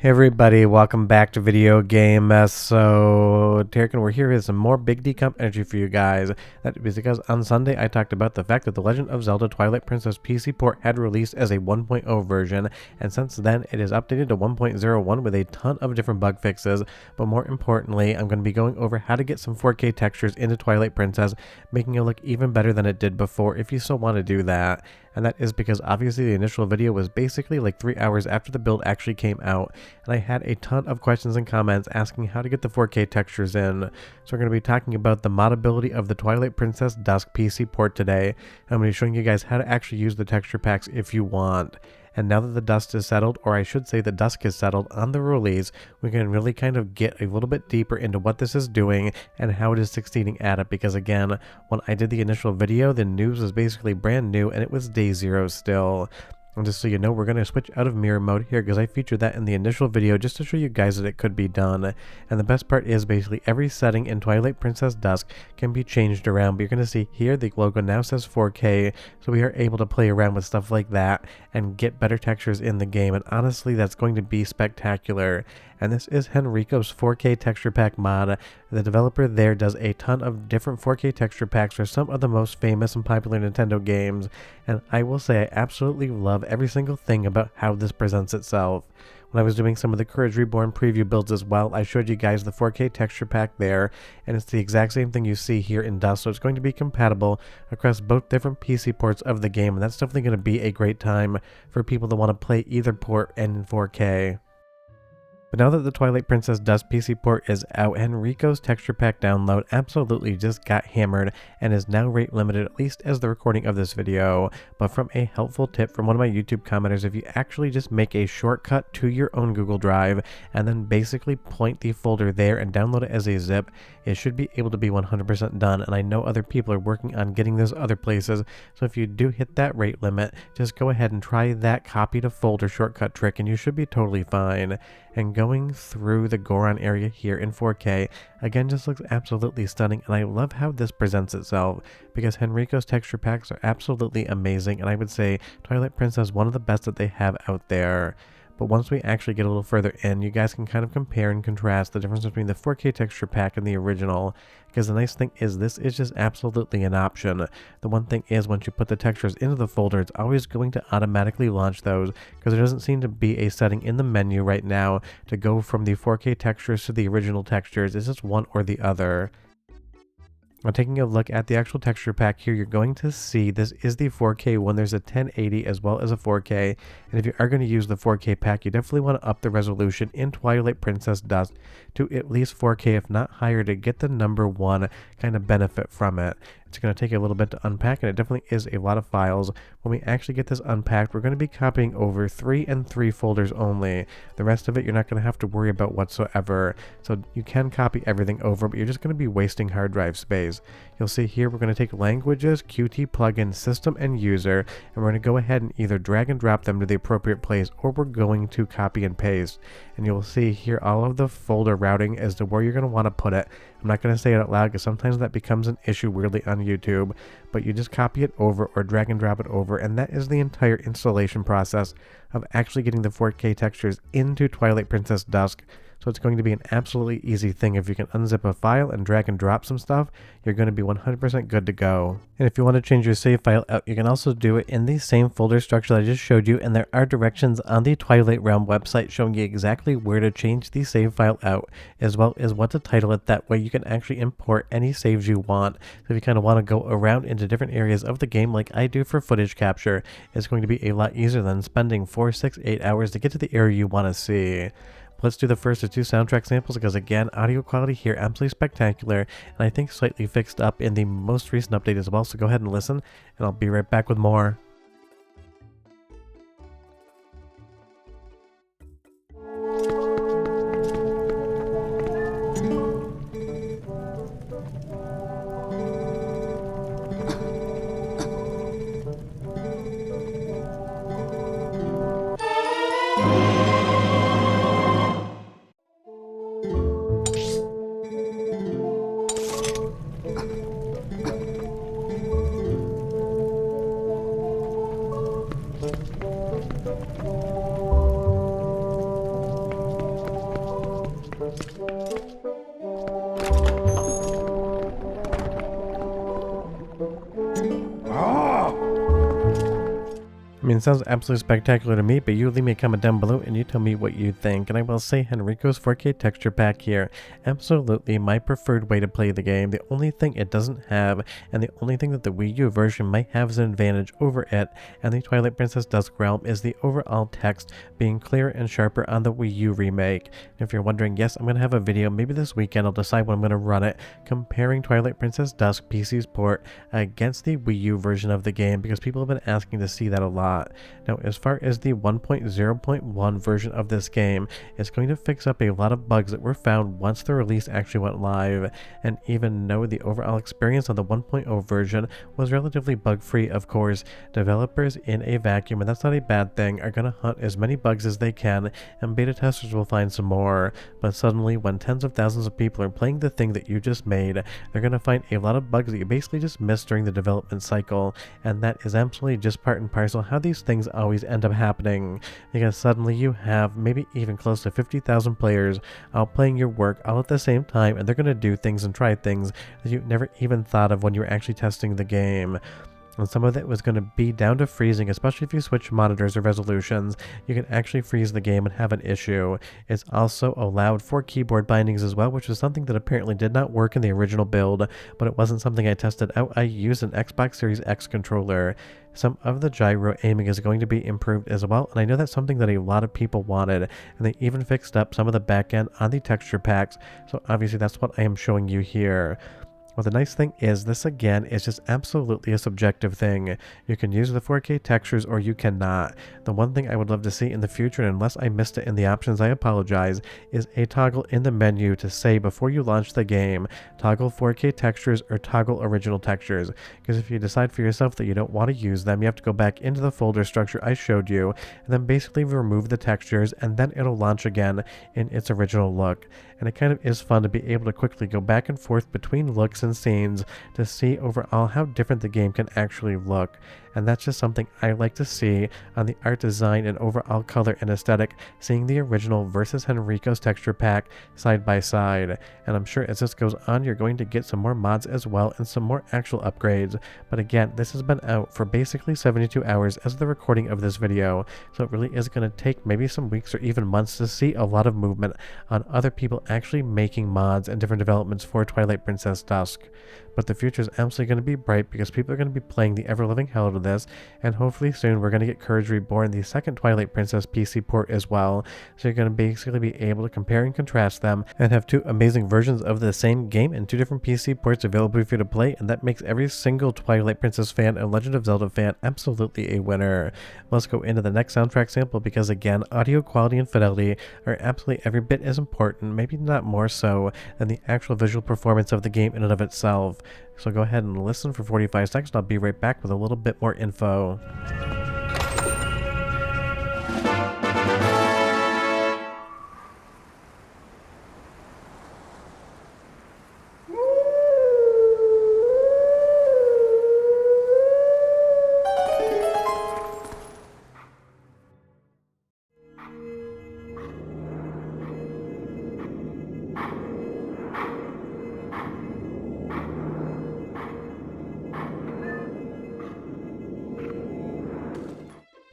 Hey everybody, welcome back to Video Game So Tarek, and we're here with some more big decomp energy for you guys. That is because on Sunday I talked about the fact that the Legend of Zelda Twilight Princess PC port had released as a 1.0 version, and since then it is updated to 1.01 with a ton of different bug fixes. But more importantly, I'm going to be going over how to get some 4K textures into Twilight Princess, making it look even better than it did before if you still want to do that. And that is because obviously the initial video was basically like 3 hours after the build actually came out, and I had a ton of questions and comments asking how to get the 4K textures in. So we're going to be talking about the modability of the Twilight Princess Dusk PC port today. I'm going to be showing you guys how to actually use the texture packs if you want. And now that the dust is settled, or I should say the dusk is settled on the release, we can really kind of get a little bit deeper into what this is doing and how it is succeeding at it. Because again, when I did the initial video, the news was basically brand new and it was day 0 still. And just so you know, we're going to switch out of mirror mode here because I featured that in the initial video just to show you guys that it could be done. And the best part is basically every setting in Twilight Princess Dusk can be changed around. But you're going to see here the logo now says 4K, so we are able to play around with stuff like that and get better textures in the game. And honestly, that's going to be spectacular. And this is Henriko's 4K texture pack mod. The developer there does a ton of different 4K texture packs for some of the most famous and popular Nintendo games, and I will say I absolutely love every single thing about how this presents itself. When I was doing some of the Courage Reborn preview builds as well, I showed you guys the 4K texture pack there, and it's the exact same thing you see here in Dusk, so it's going to be compatible across both different PC ports of the game, and that's definitely going to be a great time for people that want to play either port and in 4K. But now that the Twilight Princess Dusk PC port is out, Henriko's texture pack download absolutely just got hammered and is now rate limited, at least as the recording of this video. But from a helpful tip from one of my YouTube commenters, if you actually just make a shortcut to your own Google Drive and then basically point the folder there and download it as a zip, it should be able to be 100% done. And I know other people are working on getting this other places, so if you do hit that rate limit, just go ahead and try that copy to folder shortcut trick and you should be totally fine. And going through the Goron area here in 4K, again, just looks absolutely stunning, and I love how this presents itself, because Henriko's texture packs are absolutely amazing, and I would say Twilight Princess is one of the best that they have out there. But once we actually get a little further in, you guys can kind of compare and contrast the difference between the 4K texture pack and the original, because the nice thing is this is just absolutely an option. The one thing is, once you put the textures into the folder, it's always going to automatically launch those, because there doesn't seem to be a setting in the menu right now to go from the 4K textures to the original textures. It's just one or the other. Now, taking a look at the actual texture pack here, you're going to see this is the 4K one. There's a 1080 as well as a 4K, and if you are going to use the 4K pack, you definitely want to up the resolution in Twilight Princess Dusk to at least 4K, if not higher, to get the #1 kind of benefit from it. It's going to take a little bit to unpack, and it definitely is a lot of files. When we actually get this unpacked, we're going to be copying over 3 and 3 folders only. The rest of it you're not going to have to worry about whatsoever. So you can copy everything over, but you're just going to be wasting hard drive space. You'll see here we're going to take languages, Qt plugin, system, and user, and we're going to go ahead and either drag and drop them to the appropriate place, or we're going to copy and paste. And you'll see here all of the folder routing as to where you're going to want to put it. I'm not going to say it out loud because sometimes that becomes an issue weirdly on YouTube, but you just copy it over or drag and drop it over, and that is the entire installation process of actually getting the 4K textures into Twilight Princess Dusk. So it's going to be an absolutely easy thing. If you can unzip a file and drag and drop some stuff, you're going to be 100% good to go. And if you want to change your save file out, you can also do it in the same folder structure that I just showed you, and there are directions on the Twilight Realm website showing you exactly where to change the save file out, as well as what to title it. That way you can actually import any saves you want. So if you kind of want to go around into different areas of the game like I do for footage capture, it's going to be a lot easier than spending 4, 6, 8 hours to get to the area you want to see. Let's do the first of 2 soundtrack samples, because again, audio quality here absolutely spectacular, and I think slightly fixed up in the most recent update as well. So go ahead and listen, and I'll be right back with more. mean, it sounds absolutely spectacular to me, but you leave me a comment down below and you tell me what you think. And I will say Henriko's 4K texture pack here, absolutely my preferred way to play the game. The only thing it doesn't have, and the only thing that the Wii U version might have as an advantage over it and the Twilight Princess Dusk realm, is the overall text being clearer and sharper on the Wii U remake. And if you're wondering, yes, I'm going to have a video, maybe this weekend I'll decide when I'm going to run it, comparing Twilight Princess Dusk PC's port against the Wii U version of the game, because people have been asking to see that a lot. Now, as far as the 1.0.1 version of this game, it's going to fix up a lot of bugs that were found once the release actually went live, and even though the overall experience on the 1.0 version was relatively bug-free, of course, developers in a vacuum, and that's not a bad thing, are going to hunt as many bugs as they can, and beta testers will find some more. But suddenly, when tens of thousands of people are playing the thing that you just made, they're going to find a lot of bugs that you basically just missed during the development cycle, and that is absolutely just part and parcel how these things always end up happening, because suddenly you have maybe even close to 50,000 players all playing your work all at the same time, and they're going to do things and try things that you never even thought of when you were actually testing the game. And some of it was going to be down to freezing, especially if you switch monitors or resolutions. You can actually freeze the game and have an issue. It's also allowed for keyboard bindings as well, which is something that apparently did not work in the original build, but it wasn't something I tested out. I used an Xbox Series X controller. Some of the gyro aiming is going to be improved as well, and I know that's something that a lot of people wanted, and they even fixed up some of the back end on the texture packs, so obviously that's what I am showing you here. Well, the nice thing is, this again is just absolutely a subjective thing. You can use the 4K textures or you cannot. The one thing I would love to see in the future, and unless I missed it in the options, I apologize, is a toggle in the menu to say before you launch the game, toggle 4K textures or toggle original textures. Because if you decide for yourself that you don't want to use them, you have to go back into the folder structure I showed you, and then basically remove the textures, and then it'll launch again in its original look. And it kind of is fun to be able to quickly go back and forth between looks and scenes to see overall how different the game can actually look. And that's just something I like to see on the art design and overall color and aesthetic, seeing the original versus Henriko's texture pack side by side. And I'm sure as this goes on, you're going to get some more mods as well and some more actual upgrades. But again, this has been out for basically 72 hours as the recording of this video, so it really is going to take maybe some weeks or even months to see a lot of movement on other people actually making mods and different developments for Twilight Princess Dusk. But the future is absolutely going to be bright, because people are going to be playing the ever-living hell out of this, and hopefully soon we're going to get Courage Reborn, the second Twilight Princess PC port as well, so you're going to basically be able to compare and contrast them, and have two amazing versions of the same game and two different PC ports available for you to play, and that makes every single Twilight Princess fan and Legend of Zelda fan absolutely a winner. Let's go into the next soundtrack sample, because again, audio quality and fidelity are absolutely every bit as important, maybe not more so, than the actual visual performance of the game in and of itself. So go ahead and listen for 45 seconds. I'll be right back with a little bit more info.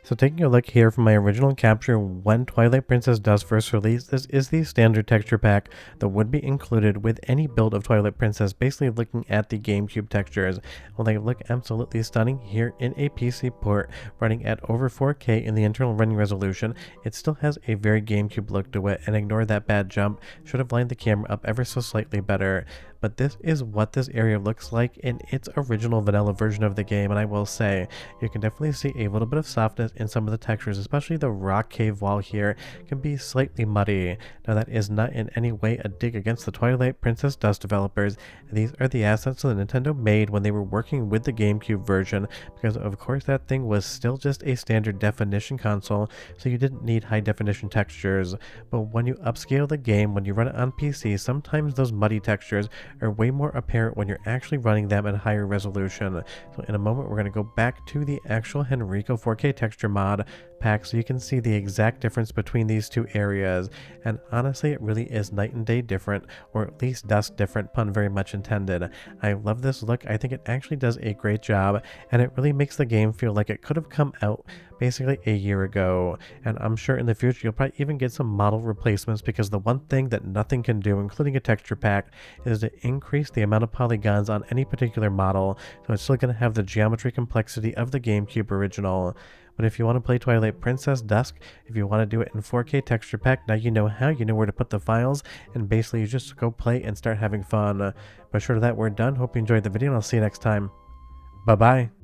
So taking a look here from my original capture when Twilight Princess Dusk first released, this is the standard texture pack that would be included with any build of Twilight Princess, basically looking at the GameCube textures. Well, they look absolutely stunning here in a PC port running at over 4K in the internal running resolution. It still has a very GameCube look to it, and ignore that bad jump, should have lined the camera up ever so slightly better. But this is what this area looks like in its original vanilla version of the game, and I will say, you can definitely see a little bit of softness in some of the textures, especially the rock cave wall here can be slightly muddy. Now that is not in any way a dig against the Twilight Princess Dusk developers. These are the assets that Nintendo made when they were working with the GameCube version, because of course that thing was still just a standard definition console, so you didn't need high definition textures. But when you upscale the game, when you run it on PC, sometimes those muddy textures are way more apparent when you're actually running them at higher resolution. So in a moment we're going to go back to the actual Henriko 4K texture mod, pack so you can see the exact difference between these two areas, and honestly it really is night and day different, or at least dusk different, pun very much intended. I love this look. I think it actually does a great job, and it really makes the game feel like it could have come out basically a year ago. And I'm sure in the future you'll probably even get some model replacements, because the one thing that nothing can do, including a texture pack, is to increase the amount of polygons on any particular model, so it's still going to have the geometry complexity of the GameCube original. But if you want to play Twilight Princess Dusk, if you want to do it in 4K texture pack, now you know how, you know where to put the files, and basically you just go play and start having fun. But short of that, we're done. Hope you enjoyed the video, and I'll see you next time. Bye bye.